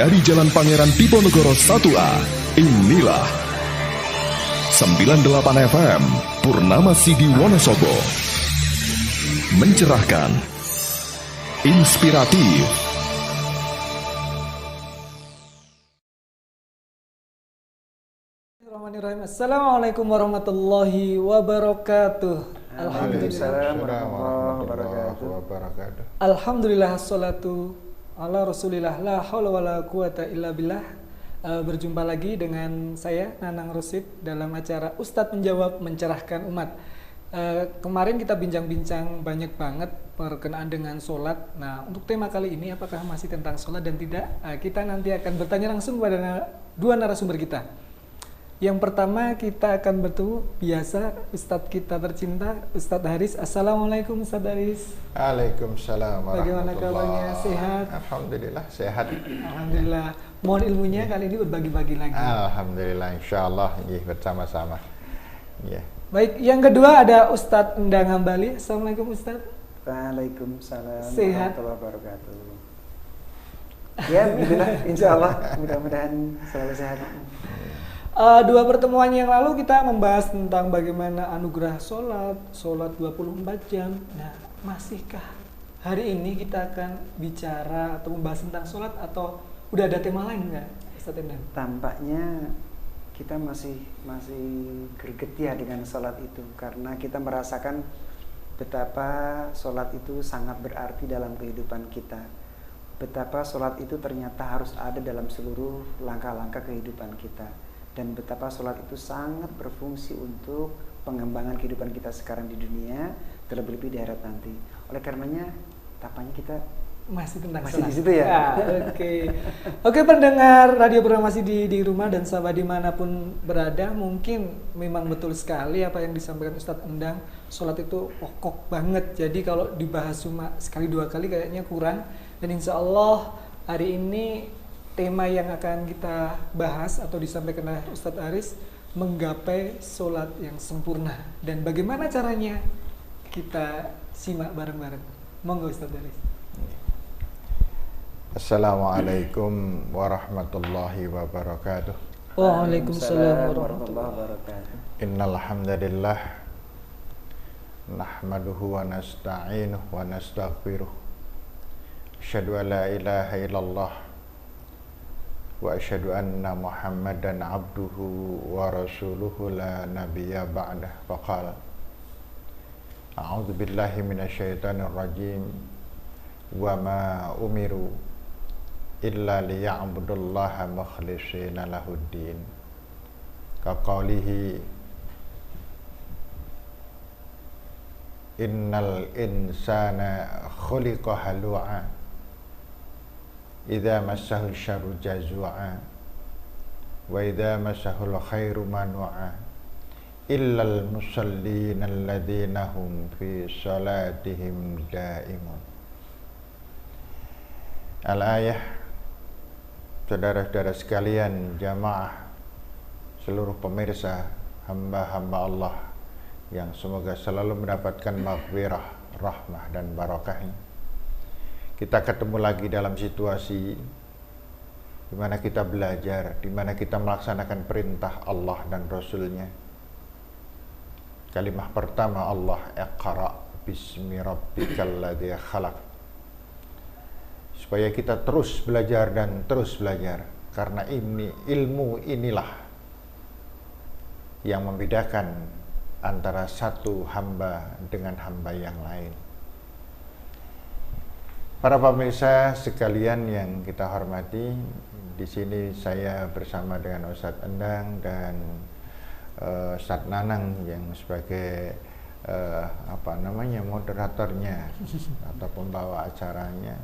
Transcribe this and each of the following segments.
Dari Jalan Pangeran Diponegoro 1A, inilah 98 FM Purnama Sidi Wonosobo. Mencerahkan, inspiratif. Assalamualaikum warahmatullahi wabarakatuh. Alhamdulillah warahmatullahi wabarakatuh. Alhamdulillah, assalatu ala rasulillah, la haula wala quwata illa billah. Berjumpa lagi dengan saya Nanang Rosid dalam acara Ustadz Menjawab Mencerahkan Umat. Kemarin kita bincang-bincang banyak banget berkenaan dengan sholat. Nah, untuk tema kali ini apakah masih tentang sholat dan tidak? Kita nanti akan bertanya langsung kepada dua narasumber kita. Yang pertama kita akan bertemu biasa Ustadz kita tercinta, Ustadz Haris. Assalamualaikum Ustadz Haris. Waalaikumsalam warahmatullahi. Bagaimana kabarnya? Sehat? Alhamdulillah sehat. Alhamdulillah. Mohon ilmunya kali ini berbagi-bagi lagi. Alhamdulillah, insyaallah bersama-sama. Baik, yang kedua ada Ustadz Endang Hambali. Assalamualaikum Ustadz. Waalaikumsalam Sehat? warahmatullahi wabarakatuh. Ya, alhamdulillah, insyaallah mudah-mudahan selalu sehat. Dua pertemuan yang lalu kita membahas tentang bagaimana anugerah sholat 24 jam. Nah, masihkah hari ini kita akan bicara atau membahas tentang sholat atau udah ada tema lain nggak, Ustadz Endang? Tampaknya kita masih greget ya dengan sholat itu, karena kita merasakan betapa sholat itu sangat berarti dalam kehidupan kita. Betapa sholat itu ternyata harus ada dalam seluruh langkah-langkah kehidupan kita. Dan betapa sholat itu sangat berfungsi untuk pengembangan kehidupan kita sekarang di dunia, terlebih di akhirat nanti. Oleh karenanya, tampaknya kita masih tentang masih sholat. di situ ya. Oke, pendengar radio program masih di rumah dan sahabat dimanapun berada, mungkin memang betul sekali apa yang disampaikan Ustadz Endang. Sholat itu pokok banget. Jadi kalau dibahas cuma sekali dua kali kayaknya kurang. Dan insya Allah hari ini tema yang akan kita bahas atau disampaikan oleh Ustadz Haris, menggapai sholat yang sempurna. Dan bagaimana caranya kita simak bareng-bareng. Monggo Ustadz Haris. Assalamualaikum warahmatullahi wabarakatuh. Waalaikumsalam warahmatullahi wabarakatuh. Innal hamdalillah nahmaduhu wa nasta'inuhu wa nastaghfiruh. Asyhadu an la ilaha illallah wa asyhadu anna Muhammadan abduhu wa rasuluhu la nabiyya ba'dah. Faqala a'udzu billahi minasyaitonir rajim wa ma umiru illa liya'budullaha mukhlishina lahuddin. Kaqaulihi innal insana khuliqa halu'a idza massahu syarru jazua wa idza massahu khairu manu'a illal musallin alladzina hum fi salatihim daimun. Al-ayah. Saudara-saudara sekalian, jamaah, seluruh pemirsa, hamba-hamba Allah yang semoga selalu mendapatkan maghfirah, rahmah dan barakahnya. Kita ketemu lagi dalam situasi di mana kita belajar, di mana kita melaksanakan perintah Allah dan Rasul-Nya. Kalimat pertama Allah, Iqra bismi rabbikal ladzi khalaq. Supaya kita terus belajar dan terus belajar, karena ilmu inilah yang membedakan antara satu hamba dengan hamba yang lain. Para pemirsa sekalian yang kita hormati, di sini saya bersama dengan Ustadz Endang dan Ustadz Nanang yang sebagai moderatornya atau pembawa acaranya.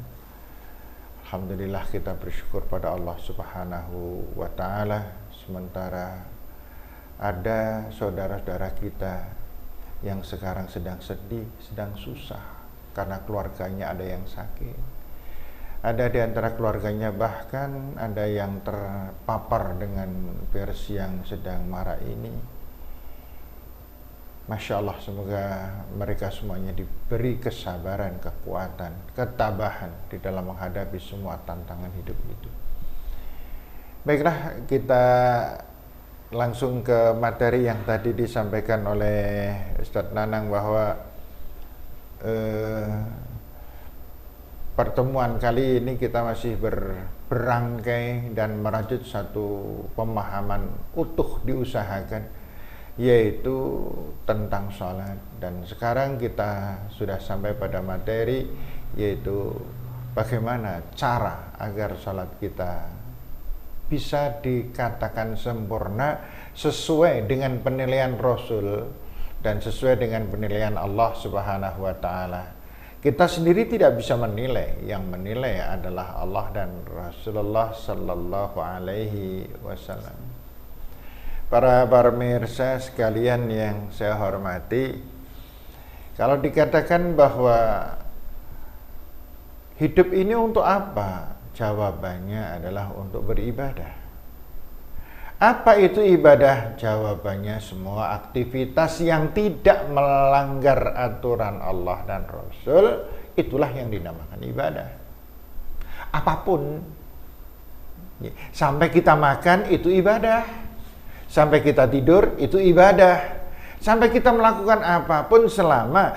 Alhamdulillah kita bersyukur pada Allah Subhanahu wa Ta'ala, sementara ada saudara-saudara kita yang sekarang sedang sedih, sedang susah karena keluarganya ada yang sakit. Ada di antara keluarganya bahkan ada yang terpapar dengan virus yang sedang marak ini. Masya Allah, semoga mereka semuanya diberi kesabaran, kekuatan, ketabahan di dalam menghadapi semua tantangan hidup itu. Baiklah, kita langsung ke materi yang tadi disampaikan oleh Ustadz Nanang bahwa pertemuan kali ini kita masih berangkai dan merajut satu pemahaman utuh diusahakan, yaitu tentang sholat. Dan sekarang kita sudah sampai pada materi, yaitu bagaimana cara agar sholat kita bisa dikatakan sempurna sesuai dengan penilaian Rasul dan sesuai dengan penilaian Allah Subhanahu wa Ta'ala. Kita sendiri tidak bisa menilai, yang menilai adalah Allah dan Rasulullah Sallallahu Alaihi Wasallam. Para pemirsa sekalian yang saya hormati, kalau dikatakan bahwa hidup ini untuk apa? Jawabannya adalah untuk beribadah. Apa itu ibadah? Jawabannya semua aktivitas yang tidak melanggar aturan Allah dan Rasul, itulah yang dinamakan ibadah. Apapun, sampai kita makan itu ibadah, sampai kita tidur itu ibadah, sampai kita melakukan apapun selama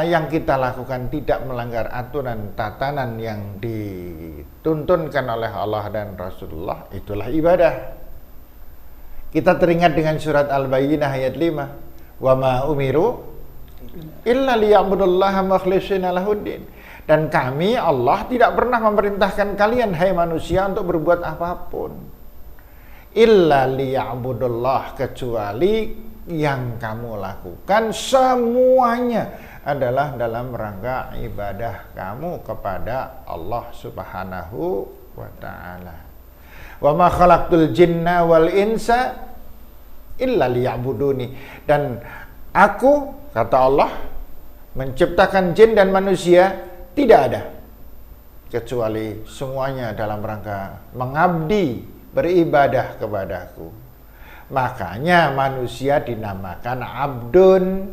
yang kita lakukan tidak melanggar aturan tatanan yang dituntunkan oleh Allah dan Rasulullah, itulah ibadah. Kita teringat dengan surat Al-Bayyinah ayat 5, wa ma umiru illa liya'budullaha mukhlishina lahuddin. Dan kami, Allah, tidak pernah memerintahkan kalian, hai manusia, untuk berbuat apapun illa liya'budullah, kecuali yang kamu lakukan semuanya adalah dalam rangka ibadah kamu kepada Allah Subhanahu wa Ta'ala. Wa ma khalaqtul jinna wal insa illa liya'buduni. Dan aku, kata Allah, menciptakan jin dan manusia tidak ada kecuali semuanya dalam rangka mengabdi, beribadah kepadaku. Makanya manusia dinamakan abdun,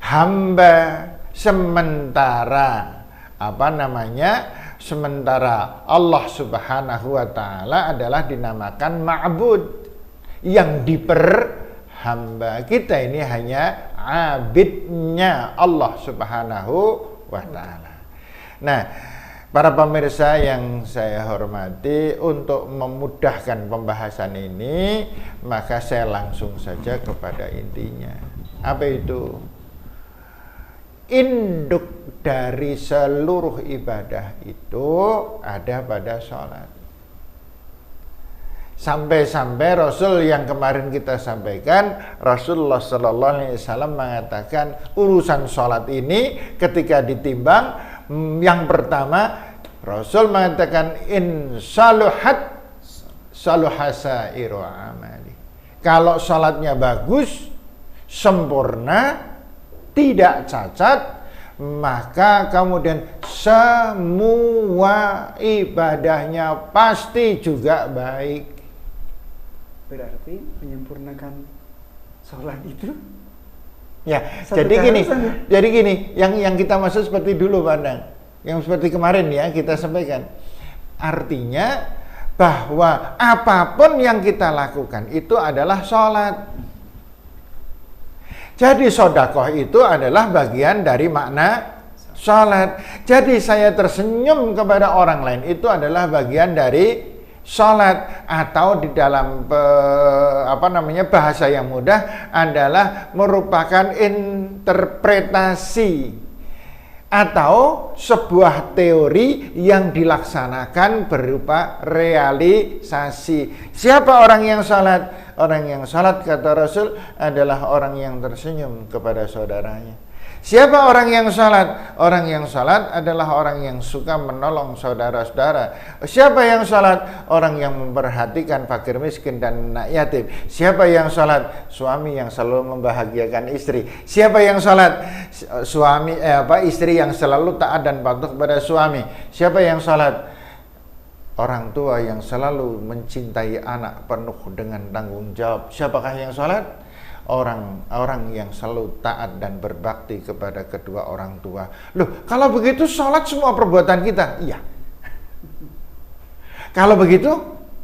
hamba, sementara sementara Allah Subhanahu wa Ta'ala adalah dinamakan ma'bud, yang diperhamba. Kita ini hanya abidnya Allah Subhanahu wa Ta'ala. Nah, para pemirsa yang saya hormati, untuk memudahkan pembahasan ini, maka saya langsung saja kepada intinya. Apa itu? Induk dari seluruh ibadah itu ada pada sholat. Sampai-sampai Rasul yang kemarin kita sampaikan, Rasulullah Sallallahu Alaihi Wasallam mengatakan urusan sholat ini ketika ditimbang, yang pertama Rasul mengatakan in saluhat saluhasairu amali. Kalau sholatnya bagus, sempurna, tidak cacat, maka kemudian semua ibadahnya pasti juga baik. Berarti menyempurnakan sholat itu ya, jadi gini, yang kita maksud seperti dulu pandang, yang seperti kemarin ya kita sampaikan. Artinya bahwa apapun yang kita lakukan itu adalah sholat. Jadi sedekah itu adalah bagian dari makna sholat. Jadi saya tersenyum kepada orang lain itu adalah bagian dari sholat, atau di dalam bahasa yang mudah adalah merupakan interpretasi atau sebuah teori yang dilaksanakan berupa realisasi. Siapa orang yang sholat? Orang yang sholat, kata Rasul, adalah orang yang tersenyum kepada saudaranya. Siapa orang yang sholat? Orang yang sholat adalah orang yang suka menolong saudara-saudara. Siapa yang sholat? Orang yang memperhatikan fakir miskin dan anak yatim. Siapa yang sholat? Suami yang selalu membahagiakan istri. Siapa yang sholat? Istri yang selalu taat dan patuh kepada suami. Siapa yang sholat? Orang tua yang selalu mencintai anak penuh dengan tanggung jawab. Siapakah yang sholat? Orang-orang yang selalu taat dan berbakti kepada kedua orang tua. Loh, kalau begitu sholat semua perbuatan kita? Iya. Kalau begitu,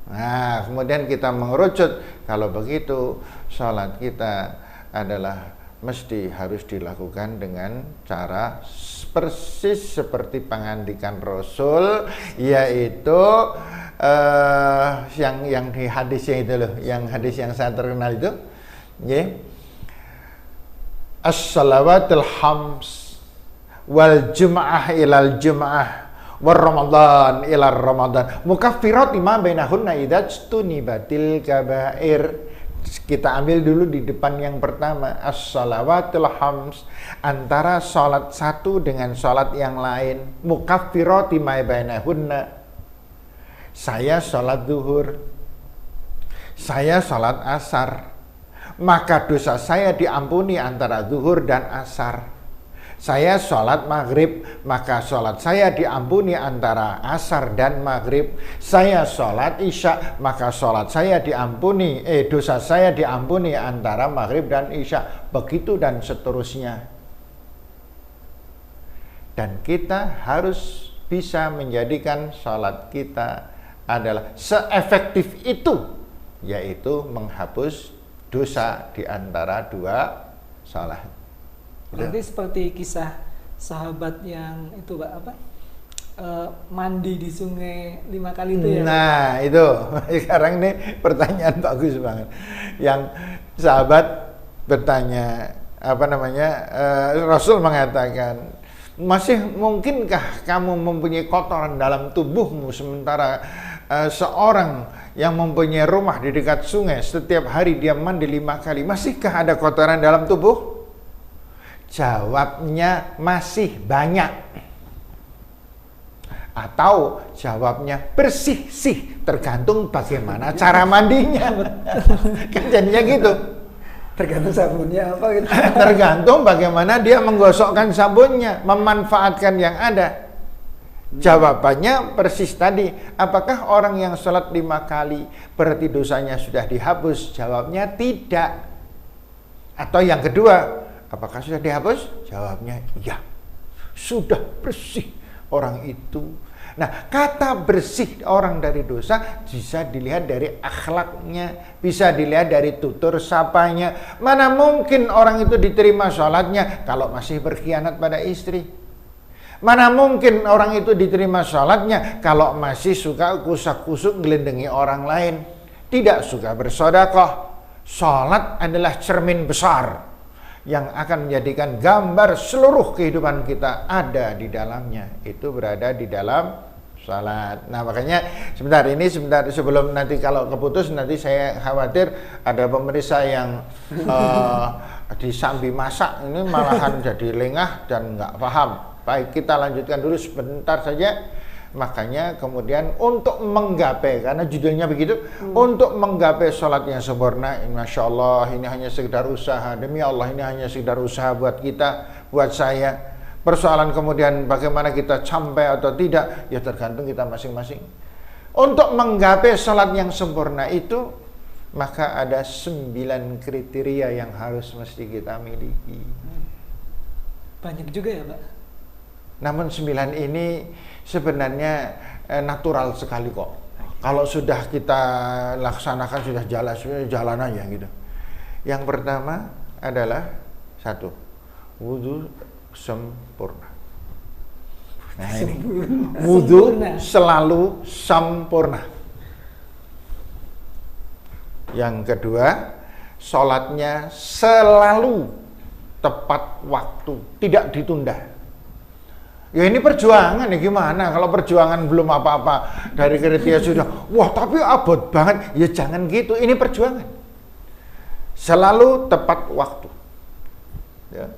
nah kemudian kita mengerucut, kalau begitu sholat kita adalah mesti harus dilakukan dengan cara persis seperti pengandikan Rasul, yaitu yang di hadisnya itu loh, yang hadis yang sangat terkenal itu, as-salawatul hams wal jum'ah ilal jum'ah war ramadan ila ramadan mukaffirat ma bainahunna idza tunibatil kabair. Kita ambil dulu di depan yang pertama, as-salawatul hams, antara salat satu dengan salat yang lain, mukaffirat ma bainahunna. Saya salat zuhur, saya salat asar, maka dosa saya diampuni antara zuhur dan asar. Saya sholat maghrib, maka sholat saya diampuni antara asar dan maghrib. Saya sholat isya, maka sholat saya diampuni, dosa saya diampuni antara maghrib dan isya. Begitu dan seterusnya. Dan kita harus bisa menjadikan sholat kita adalah seefektif itu, yaitu menghapus dosa di antara dua sholat. Berarti seperti kisah sahabat yang itu Pak, mandi di sungai 5 kali itu ya? Nah itu, sekarang ini pertanyaan bagus banget. Yang sahabat bertanya, Rasul mengatakan, masih mungkinkah kamu mempunyai kotoran dalam tubuhmu sementara seorang yang mempunyai rumah di dekat sungai setiap hari dia mandi 5 kali, masihkah ada kotoran dalam tubuh? Jawabnya masih banyak. Atau jawabnya bersih sih, tergantung bagaimana cara mandinya. Kan jadinya gitu. Tergantung sabunnya apa gitu. Tergantung bagaimana dia menggosokkan sabunnya, memanfaatkan yang ada. Jawabannya persis tadi. Apakah orang yang sholat 5 kali berarti dosanya sudah dihapus? Jawabnya tidak. Atau yang kedua, apakah sudah dihapus? Jawabnya iya. Sudah bersih orang itu. Nah, kata bersih orang dari dosa bisa dilihat dari akhlaknya, bisa dilihat dari tutur sapanya. Mana mungkin orang itu diterima sholatnya kalau masih berkhianat pada istri? Mana mungkin orang itu diterima sholatnya kalau masih suka kusak-kusuk gelendengi orang lain, tidak suka bersedekah? Sholat adalah cermin besar yang akan menjadikan gambar seluruh kehidupan kita ada di dalamnya. Itu berada di dalam salat. Nah makanya sebentar sebelum nanti kalau keputus, nanti saya khawatir ada pemirsa yang disambi masak ini malahan jadi lengah dan nggak paham. Baik, kita lanjutkan dulu sebentar saja. Makanya kemudian untuk menggapai, karena judulnya begitu, untuk menggapai sholat yang sempurna, Masya Allah ini hanya sekedar usaha, demi Allah ini hanya sekedar usaha buat kita, buat saya. Persoalan kemudian bagaimana kita capai atau tidak, ya tergantung kita masing-masing. Untuk menggapai sholat yang sempurna itu, maka ada 9 kriteria yang harus mesti kita miliki. Banyak juga ya Pak? Namun 9 ini sebenarnya natural sekali kok. Kalau sudah kita laksanakan, sudah jalan aja gitu. Yang pertama adalah 1, wudu sempurna. Nah ini, wudu selalu sempurna. Yang kedua, sholatnya selalu tepat waktu, tidak ditunda. Ya ini perjuangan ya, gimana kalau perjuangan belum apa-apa dari kriteria sudah, wah tapi abot banget, ya jangan gitu, ini perjuangan. Selalu tepat waktu ya.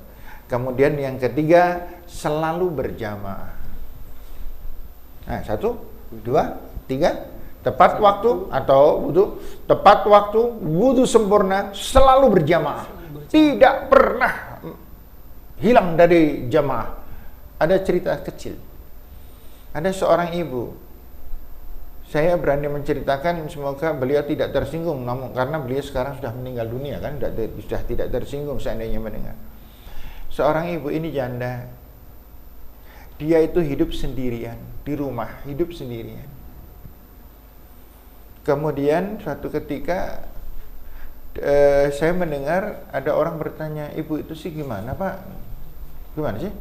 Kemudian yang ketiga, selalu berjamaah. Nah 1, 2, 3, tepat waktu atau wudu, tepat waktu, wudu sempurna, selalu berjamaah, tidak pernah hilang dari jamaah. Ada cerita kecil. Ada seorang ibu. Saya berani menceritakan, semoga beliau tidak tersinggung, namun karena beliau sekarang sudah meninggal dunia kan, sudah tidak tersinggung seandainya mendengar. Seorang ibu ini janda. Dia itu hidup sendirian di rumah, hidup sendirian. Kemudian suatu ketika saya mendengar ada orang bertanya, ibu itu sih gimana Pak? Gimana sih?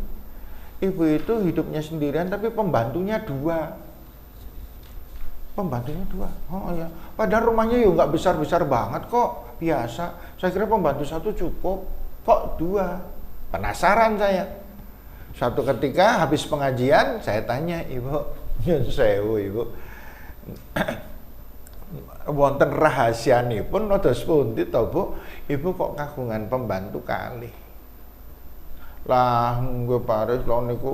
Ibu itu hidupnya sendirian tapi pembantunya 2. Pembantunya 2. Oh ya. Padahal rumahnya ya nggak besar-besar banget kok, biasa. Saya kira pembantu 1 cukup. Kok 2? Penasaran saya. Suatu ketika habis pengajian saya tanya, ibu, nyun sewu ibu, wonten rahasianipun dados pundi to Bu? Ibu kok kagungan pembantu kali. Lah nggih Paris lho niku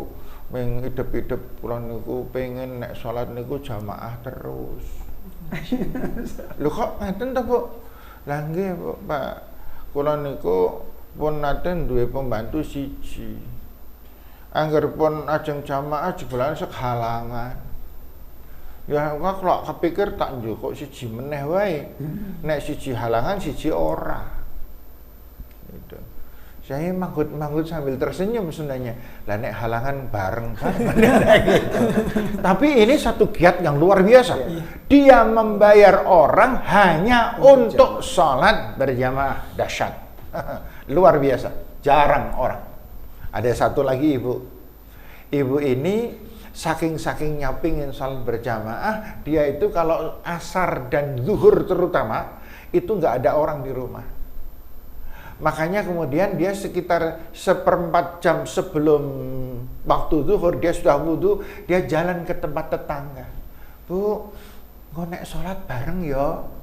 ming idep-idep kula niku pengen nek salat niku jamaah terus. Lho kok ngaten to Bu? Lah nggih Pak, kula niku pun nate duwe pembantu 1. Anggeripun ajeng jamaah jebulane sekhalangan. Ya kok kepikir tak njukuk 1 meneh wae. Nek 1 halangan 1 ora. Gitu. Saya manggut sambil tersenyum sebenarnya. Lah nek halangan bareng gitu. Tapi ini satu giat yang luar biasa. Dia membayar orang hanya untuk sholat berjamaah. Dahsyat. Luar biasa. Jarang orang. Ada satu lagi ibu. Ibu ini saking-sakingnya pingin sholat berjamaah, dia itu kalau asar dan zuhur terutama itu nggak ada orang di rumah. Makanya kemudian dia sekitar 1/4 jam sebelum waktu zuhur dia sudah wudu, dia jalan ke tempat tetangga. Bu, ngonek sholat bareng yo.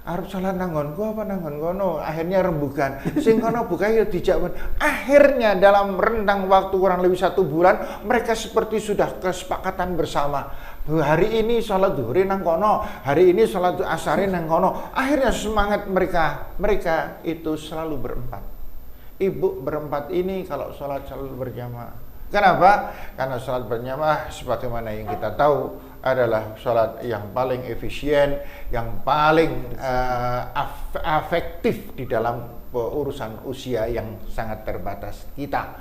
Arep sholat nanggonku apa nanggon kono? Akhirnya rembugan. Sing kono buka ya dijak. Akhirnya dalam rentang waktu kurang lebih 1 bulan mereka seperti sudah kesepakatan bersama. Hari ini sholat zuhur nang kono, hari ini sholat asar nang kono. Akhirnya semangat mereka itu selalu berempat. Ibu berempat ini kalau sholat selalu berjamaah. Kenapa? Karena sholat berjamaah sebagaimana yang kita tahu adalah sholat yang paling efisien, yang paling efektif di dalam urusan usia yang sangat terbatas kita.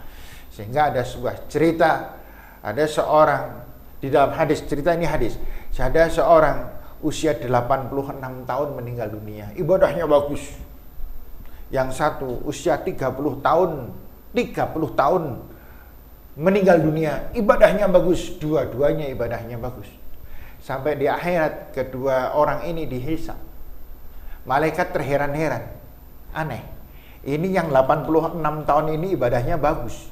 Sehingga ada sebuah cerita, ada seorang di dalam hadis, cerita ini hadis, ada seorang usia 86 tahun meninggal dunia, ibadahnya bagus. Yang satu usia 30 tahun meninggal dunia, ibadahnya bagus, dua-duanya ibadahnya bagus. Sampai di akhirat kedua orang ini dihisab. Malaikat terheran-heran. Aneh. Ini yang 86 tahun ini ibadahnya bagus.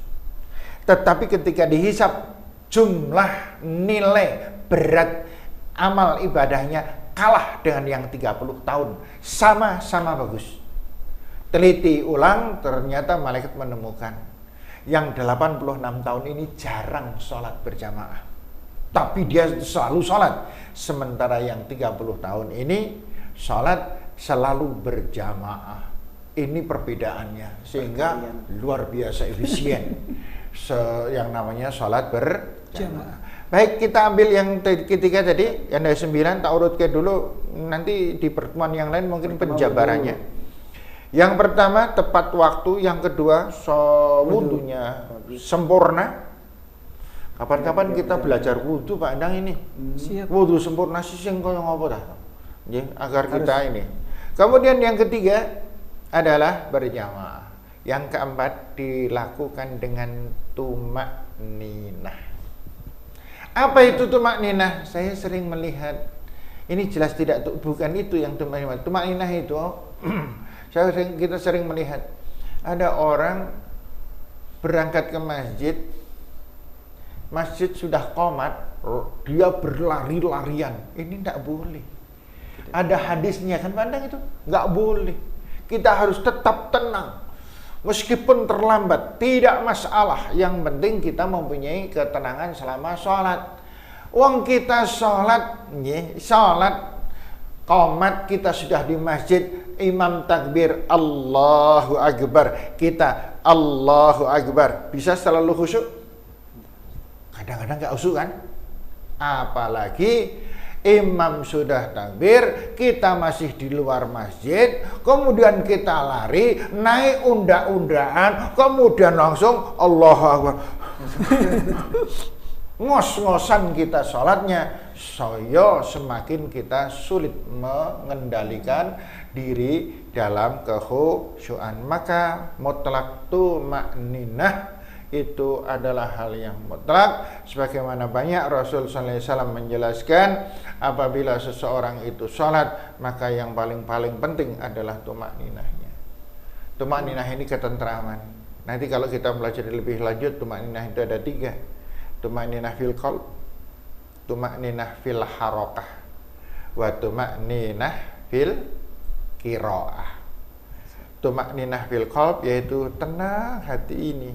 Tetapi ketika dihisab jumlah nilai berat amal ibadahnya kalah dengan yang 30 tahun. Sama-sama bagus. Teliti ulang ternyata malaikat menemukan yang 86 tahun ini jarang sholat berjamaah. Tapi dia selalu sholat. Sementara yang 30 tahun ini sholat selalu berjamaah. Ini perbedaannya. Sehingga luar biasa efisien. Yang namanya sholat berjamaah. Baik, kita ambil yang ketiga tadi. Yang dari 9, tak urutkan dulu. Nanti di pertemuan yang lain mungkin penjabarannya. Yang pertama tepat waktu, yang kedua wudunya sempurna. Kapan-kapan kita belajar wudu Pak Endang ini. Siap. Wudu sempurna sih sing koyo ngopo ta? Nggih, agar kita ini. Kemudian yang ketiga adalah berjamaah. Yang keempat dilakukan dengan tumak-ninah. Apa itu tumak-ninah? Saya sering melihat ini jelas tidak bukan itu yang tumak-ninah. Tumak-ninah itu kita sering melihat ada orang berangkat ke masjid sudah qomat, dia berlari-larian. Ini tidak boleh. Ada hadisnya kan pandang itu, nggak boleh. Kita harus tetap tenang, meskipun terlambat, tidak masalah. Yang penting kita mempunyai ketenangan selama sholat. Wong kita sholat qomat, kita sudah di masjid. Imam takbir Allahu Akbar, kita Allahu Akbar, bisa selalu khusyuk? Kadang-kadang gak khusyuk kan? Apalagi imam sudah takbir, kita masih di luar masjid, kemudian kita lari, naik unda-undaan, kemudian langsung Allahu Akbar. ngos-ngosan kita sholatnya, saya semakin kita sulit mengendalikan diri dalam kekhusyuan. Maka mutlak tumakninah itu adalah hal yang mutlak, sebagaimana banyak Rasul sallallahu alaihi wasallam menjelaskan apabila seseorang itu sholat, maka yang paling penting adalah tumakninahnya. Tumakninah ini ketentraman. Nanti kalau kita belajar lebih lanjut, tumakninah itu ada 3. Tumakninah fil qalb, tumakninah fil harakah, wa tumakninah fil qiraah. Tumakninah fil qalb yaitu tenang hati ini,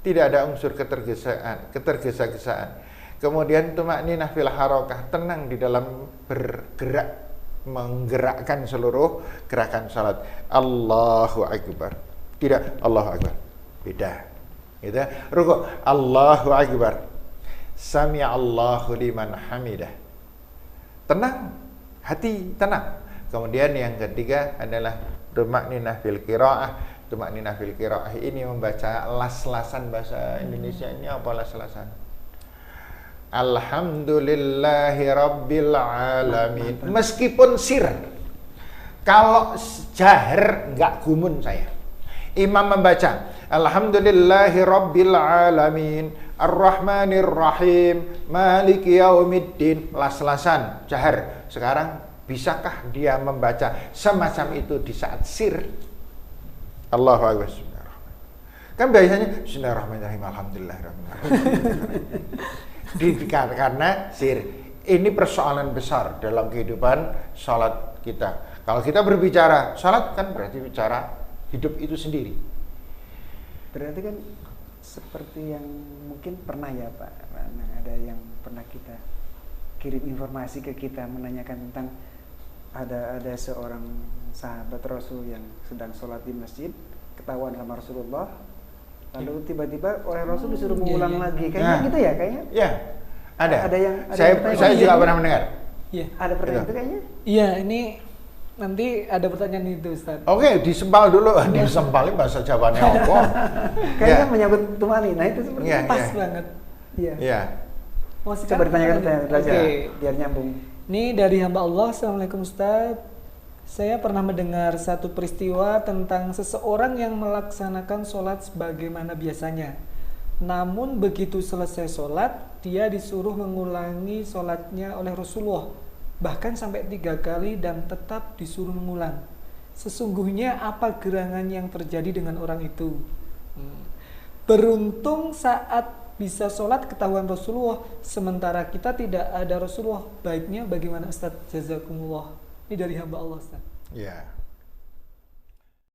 tidak ada unsur ketergesa-gesaan. Kemudian tumakninah fil harakah, tenang di dalam bergerak, menggerakkan seluruh gerakan salat. Allahu akbar, tidak Allahu akbar, beda. Gitu. Rukuk, Allahu akbar, sami'allahu liman hamidah. Tenang, hati tenang. Kemudian yang ketiga adalah tumakninah fil qiraah. Tumakninah fil qiraah ini membaca las-lasan, bahasa Indonesia ini apa las-lasan? Alhamdulillahi rabbil alamin. Meskipun sir, kalau jahar enggak gumun saya. Imam membaca Alhamdulillahi rabbil alamin Ar-Rahmanir Rahim Maliki yaumiddin, las-lasan, jahar. Sekarang bisakah dia membaca semacam itu di saat sir? Allahu akbar. Kan biasanya Bismillahirrahmanirrahim Alhamdulillahirrahmanirrahim. Karena sir. Ini persoalan besar dalam kehidupan salat kita. Kalau kita berbicara salat kan berarti bicara hidup itu sendiri. Berarti kan seperti yang mungkin pernah ya Pak, ada yang pernah kita kirim informasi ke kita menanyakan tentang ada seorang sahabat Rasul yang sedang sholat di masjid, ketahuan sama Rasulullah, lalu tiba-tiba oleh Rasul disuruh mengulang lagi, kayaknya gitu ya, kayaknya. Ya, ada. Saya juga pernah mendengar. Iya. Ada pertanyaan itu kayaknya? Iya, ini nanti ada pertanyaan itu Ustaz. Oke, disempal dulu. Disempalin bahasa Jawanya apa? Kayaknya menyambut tumakninah itu seperti pas banget. Iya. Iya. Coba ditanyakan belajar biar nyambung. Ini dari hamba Allah. Assalamualaikum Ustaz. Saya pernah mendengar satu peristiwa tentang seseorang yang melaksanakan sholat sebagaimana biasanya. Namun begitu selesai sholat, dia disuruh mengulangi sholatnya oleh Rasulullah. Bahkan sampai 3 kali dan tetap disuruh mengulang. Sesungguhnya apa gerangan yang terjadi dengan orang itu? Beruntung saat bisa sholat ketahuan Rasulullah, sementara kita tidak ada Rasulullah. Baiknya bagaimana Ustaz? Jazakumullah. Ini dari hamba Allah Ustaz. Ya.